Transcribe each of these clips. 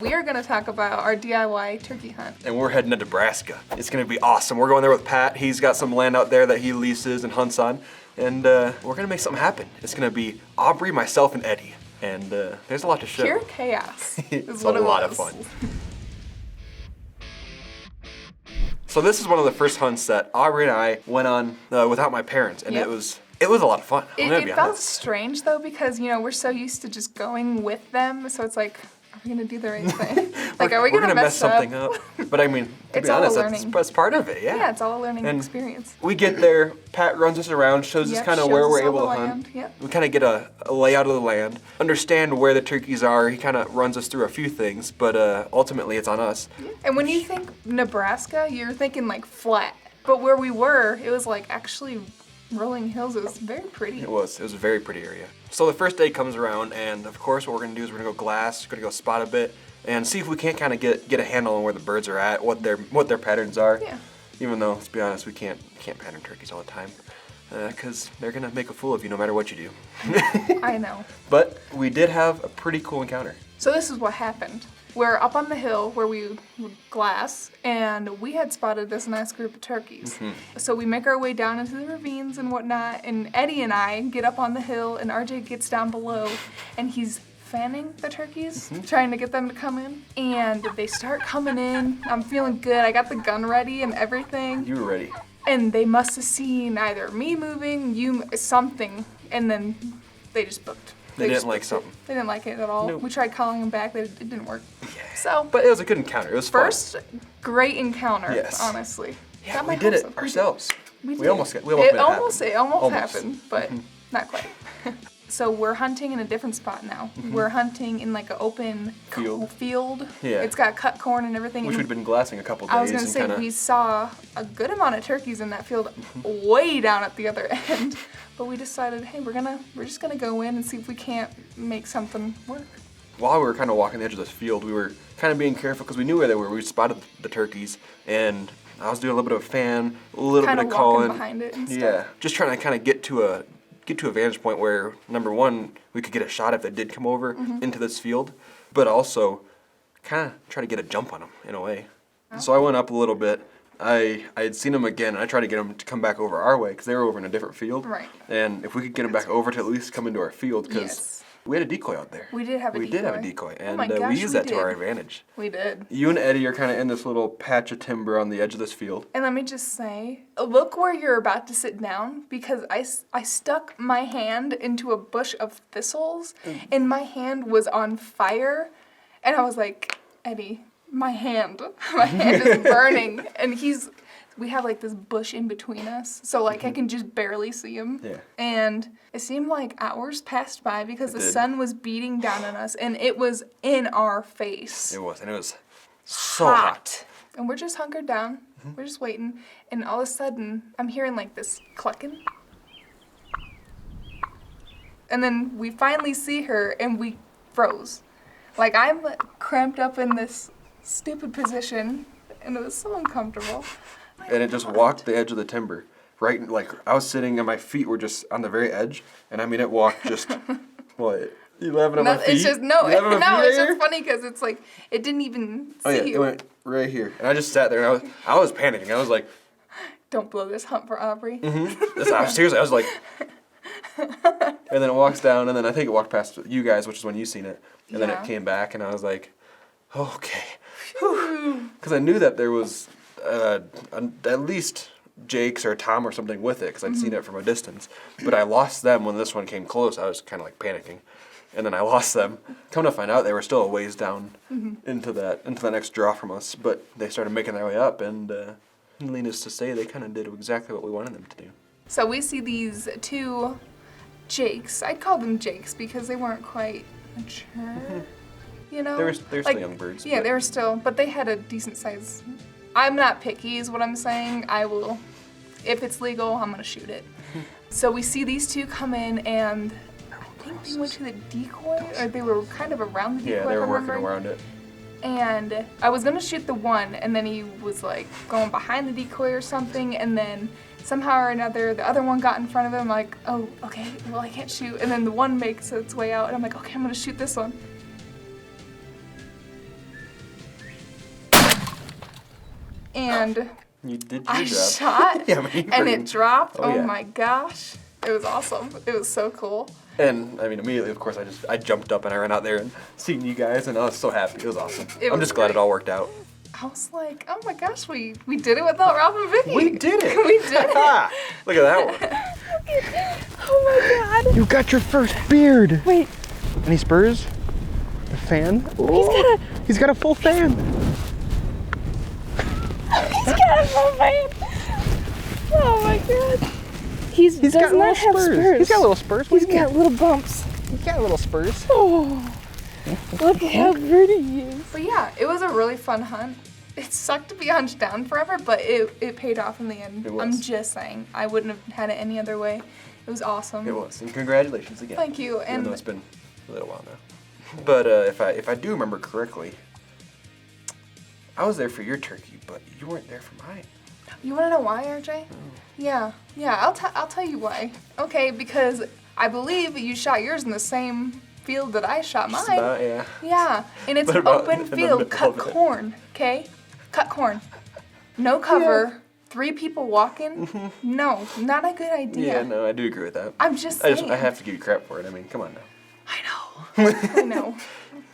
We are going to talk about our DIY turkey hunt. And we're heading to Nebraska. It's going to be awesome. We're going there with Pat. He's got some land out there that he leases and hunts on. And we're going to make something happen. It's going to be Aubrey, myself, and Eddie. And there's a lot to show. Pure chaos. It's a lot of fun. So this is one of the first hunts that Aubrey and I went on without my parents. And it was a lot of fun. It felt strange though because, we're so used to just going with them. So it's like, are we gonna do the right thing? Like, are we gonna mess something up? But I mean, to be honest, that's part of it, yeah. Yeah, it's all a learning experience. We get there, Pat runs us around, shows us kind of where we're able to hunt. Yep. We kind of get a layout of the land, understand where the turkeys are. He kind of runs us through a few things, but ultimately it's on us. Yeah. And when you think Nebraska, you're thinking like flat. But where we were, it was like actually rolling hills. It was very pretty. It was a very pretty area. So the first day comes around, and of course what we're gonna do is we're gonna go glass, we're gonna go spot a bit, and see if we can't kind of get a handle on where the birds are at, what their patterns are. Yeah. Even though, let's be honest, we can't pattern turkeys all the time, because they're gonna make a fool of you no matter what you do. I know. But we did have a pretty cool encounter. So this is what happened. We're up on the hill where we would glass, and we had spotted this nice group of turkeys. Mm-hmm. So we make our way down into the ravines and whatnot, and Eddie and I get up on the hill, and RJ gets down below, and he's fanning the turkeys, trying to get them to come in. And they start coming in. I'm feeling good. I got the gun ready and everything. You were ready. And they must have seen either me moving, something, and then they just booked. They didn't like something. They didn't like it at all. Nope. We tried calling them back. It didn't work. Yeah. So, but it was a good encounter. It was first great encounter. Yes. Honestly. Yeah, we did it ourselves. We almost it made it almost happened, but not quite. So we're hunting in a different spot now. Mm-hmm. We're hunting in like an open field. Yeah. It's got cut corn and everything. Which we'd been glassing a couple days. I was gonna say we saw a good amount of turkeys in that field, way down at the other end. But we decided, hey, we're just gonna go in and see if we can't make something work. While we were kind of walking the edge of this field, we were kind of being careful because we knew where they were. We spotted the turkeys, and I was doing a little bit of fan, a little bit of calling. Behind it and stuff. Yeah, just trying to kind of get to a vantage point where, number one, we could get a shot if they did come over into this field, but also kind of try to get a jump on them in a way. Oh. So I went up a little bit. I had seen them again, and I tried to get them to come back over our way because they were over in a different field. Right. And if we could get them back over to at least come into our field, because we had a decoy out there. We did have a decoy, and we used that to our advantage. We did. You and Eddie are kind of in this little patch of timber on the edge of this field. And let me just say, look where you're about to sit down, because I stuck my hand into a bush of thistles, and my hand was on fire, and I was like, Eddie, my hand is burning, and we have like this bush in between us, so like I can just barely see him. Yeah. And it seemed like hours passed by because the sun was beating down on us, and it was in our face. It was, and it was so hot. And we're just hunkered down. We're just waiting, and all of a sudden I'm hearing like this clucking. And then we finally see her, and we froze. Like, I'm cramped up in this stupid position, and it was so uncomfortable. And it just walked the edge of the timber. Right, like, I was sitting and my feet were just on the very edge, and I mean, it walked just, what, 11 of my feet? It's just, it's just funny because it's like, it didn't even see you. It went right here. And I just sat there, and I was panicking. I was like, don't blow this hunt for Aubrey. Seriously, I was like, and then it walks down, and then I think it walked past you guys, which is when you seen it, and then it came back, and I was like, okay. Because I knew that there was at least Jake's or Tom or something with it, because I'd seen it from a distance. But I lost them when this one came close. I was kind of like panicking. And then I lost them. Come to find out, they were still a ways down into the next draw from us. But they started making their way up, and needless to say, they kind of did exactly what we wanted them to do. So we see these two Jakes. I'd call them Jakes because they weren't quite mature. You know? They're still young birds. Yeah, they were still, but they had a decent size. I'm not picky is what I'm saying. I will, if it's legal, I'm gonna shoot it. So we see these two come in, and I think they went to the decoy, or they were kind of around the decoy. Yeah, they were working around it. And I was gonna shoot the one, and then he was like going behind the decoy or something, and then somehow or another, the other one got in front of him, like, oh, okay, well, I can't shoot. And then the one makes its way out, and I'm like, okay, I'm gonna shoot this one. and You did your I job. shot, Yeah, but you and freaking- it dropped. Oh, yeah. My gosh. It was awesome. It was so cool. And I mean, immediately, of course, I jumped up and I ran out there and seen you guys, and I was so happy. It was awesome. It I'm was just glad great. it all worked out. I was like, oh my gosh, we did it without Rob and Vicki. We did it. We did it. Look at that one. Oh my god. You got your first beard. Wait. Any spurs? A fan? He's got a full fan. He's got a full fan. Oh my god. He does got not little have spurs. He's got little spurs. He's got little bumps. He's got little spurs. Oh, look at how pretty he is. But yeah, it was a really fun hunt. It sucked to be hunched down forever, but it paid off in the end. It was. I'm just saying. I wouldn't have had it any other way. It was awesome. It was, and congratulations again. Thank you. Even And though it's been a little while now. But if I do remember correctly, I was there for your turkey, but you weren't there for mine. you want to know why, RJ? Yeah. I'll tell you why. Okay, because I believe you shot yours in the same field that I shot mine. Just about, yeah. Yeah, and it's What an about open in the field. middle Cut of it? corn, okay? Cut corn. No cover. 3 people walking. No, not a good idea. Yeah, no, I do agree with that. I'm just I saying. I have to give you crap for it. I mean, come on now. I know. I know.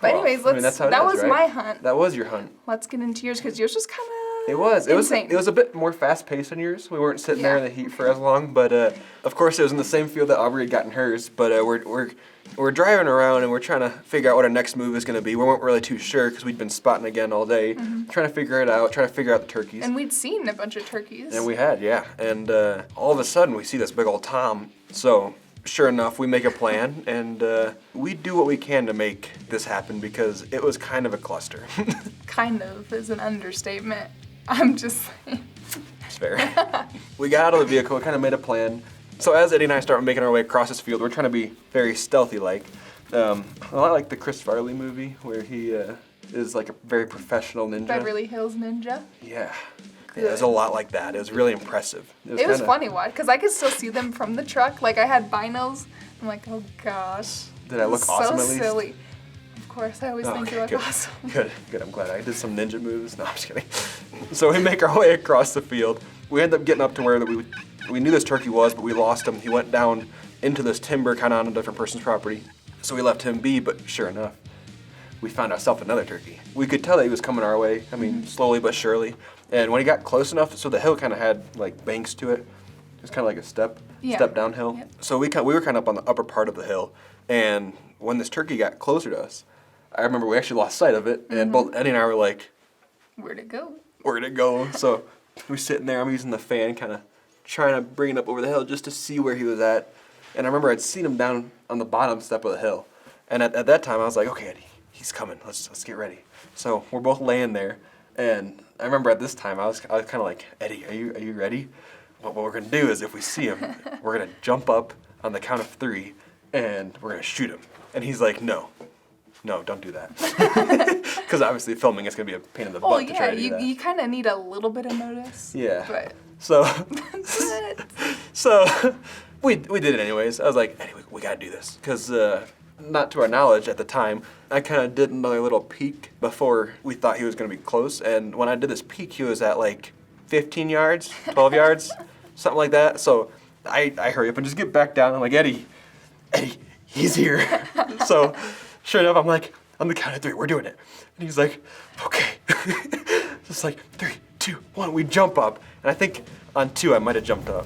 But Well, anyways, I mean, that's how it that is, was right? my hunt. That was your hunt. Let's get into yours because yours was kind of. It was. insane. It was a bit more fast paced than yours. We weren't sitting there in the heat for as long, but of course it was in the same field that Aubrey had gotten hers. But we're driving around and we're trying to figure out what our next move is going to be. We weren't really too sure because we'd been spotting again all day, trying to figure it out, trying to figure out the turkeys. And we'd seen a bunch of turkeys. And we had, yeah. And all of a sudden we see this big old tom. So sure enough, we make a plan and we do what we can to make this happen because it was kind of a cluster. Kind of is an understatement. I'm just saying. It's fair. We got out of the vehicle, kind of made a plan. So as Eddie and I start making our way across this field, we're trying to be very stealthy-like. A lot like the Chris Farley movie where he is like a very professional ninja. Beverly Hills Ninja. Yeah. Yeah, it was a lot like that. It was really impressive. It was kinda- funny, what? Because I could still see them from the truck. Like I had binos. I'm like, oh gosh. Did I look This is awesome so at least? silly. Of course, I always think you look good. awesome. Good. I'm glad I did some ninja moves. No, I'm just kidding. So we make our way across the field. We end up getting up to where we knew this turkey was, but we lost him. He went down into this timber, kind of on a different person's property. So we left him be, but sure enough, we found ourselves another turkey. We could tell that he was coming our way. I mean, slowly but surely. And when he got close enough, so the hill kind of had like banks to it. It was kind of like a step downhill. Yep. So we were kind of up on the upper part of the hill. And when this turkey got closer to us, I remember we actually lost sight of it. And both Eddie and I were like, Where'd it go? where'd it go? So we're sitting there. I'm using the fan, kind of trying to bring it up over the hill just to see where he was at. And I remember I'd seen him down on the bottom step of the hill. And at that time, I was like, okay, Eddie, he's coming. Let's get ready. So we're both laying there. And I remember at this time, I was kind of like, Eddie, are you ready? What we're going to do is if we see him, we're going to jump up on the count of 3 and we're going to shoot him. And he's like, no, don't do that. Because obviously filming is going to be a pain in the butt Oh to try yeah, to do that. you kind of need a little bit of notice. Yeah. But So we did it anyways. I was like, anyway, we gotta do this. Because not to our knowledge at the time, I kind of did another little peek before we thought he was gonna be close. And when I did this peek, he was at like 15 yards, 12 yards, something like that. So I hurry up and just get back down. I'm like, Eddie, he's here. So sure enough, I'm like, on the count of 3, we're doing it. And he's like, okay. Just like 3, 2, 1, we jump up. And I think on 2, I might have jumped up.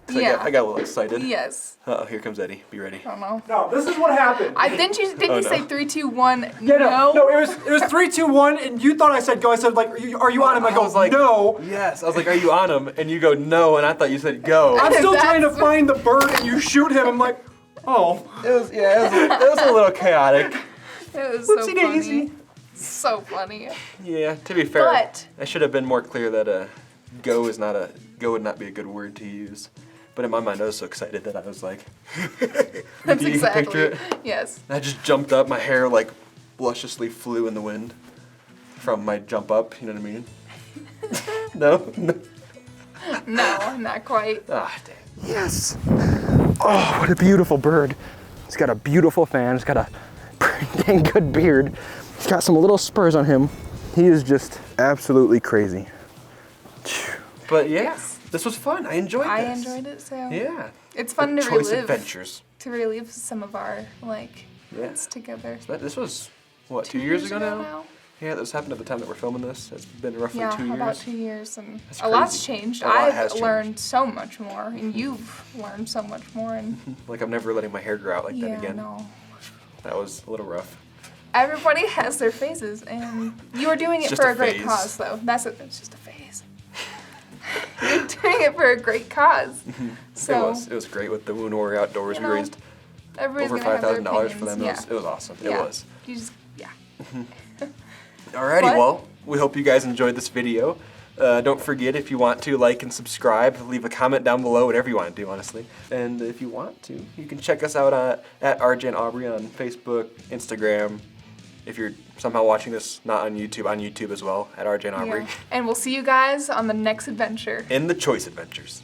'Cause Yeah. I got a little excited. yes. Uh-oh, here comes Eddie. Be ready. I don't know. No, this is what happened. Didn't you Oh, no. say 3, 2, 1? Yeah, no, it was 3, 2, 1, and you thought I said go. I said like, are you on him? I go, was like, no. Yes. I was like, are you on him? And you go, no. And I thought you said go. I'm still trying to That's- find the bird, and you shoot him. I'm like, oh. It was a little chaotic. It was so Whoopsie funny. daisy. So funny. Yeah, to be fair, But- I should have been more clear that go would not be a good word to use. But in my mind, I was so excited that I was like, That's you can exactly. picture it? Yes. I just jumped up. My hair like lusciously flew in the wind from my jump up. You know what I mean? No. No, not quite. Ah, dang. Yes. Oh, what a beautiful bird. He's got a beautiful fan. He's got a pretty dang good beard. He's got some little spurs on him. He is just absolutely crazy. But yeah, Yes. this was fun. I enjoyed this. I enjoyed it so. Yeah. It's fun The to choice relive. adventures. To relive some of our events together. This was what, 2 years ago now? Yeah, this happened at the time that we're filming this. It's been roughly 2 years. About 2 years, and That's a lot's crazy. changed. A lot I've has changed. learned so much more, and you've learned so much more, and Like I'm never letting my hair grow out like that again. no. That was a little rough. Everybody has their phases, and you are doing It's it just for a a great phase. cause, though. It's just a phase. You're doing it for a great cause. So It was great with the Wound Warrior Outdoors. You We know, raised everybody's over gonna have their $5,000 for them. opinions. It was awesome. It Yeah. was. You just Alrighty, What? well, we hope you guys enjoyed this video. Don't forget, if you want to, like and subscribe, leave a comment down below, whatever you want to do, honestly. And if you want to, you can check us out at RJ and Aubrey on Facebook, Instagram. If you're somehow watching this not on YouTube as well, at RJ and Aubrey. And we'll see you guys on the next adventure. In the Choice Adventures.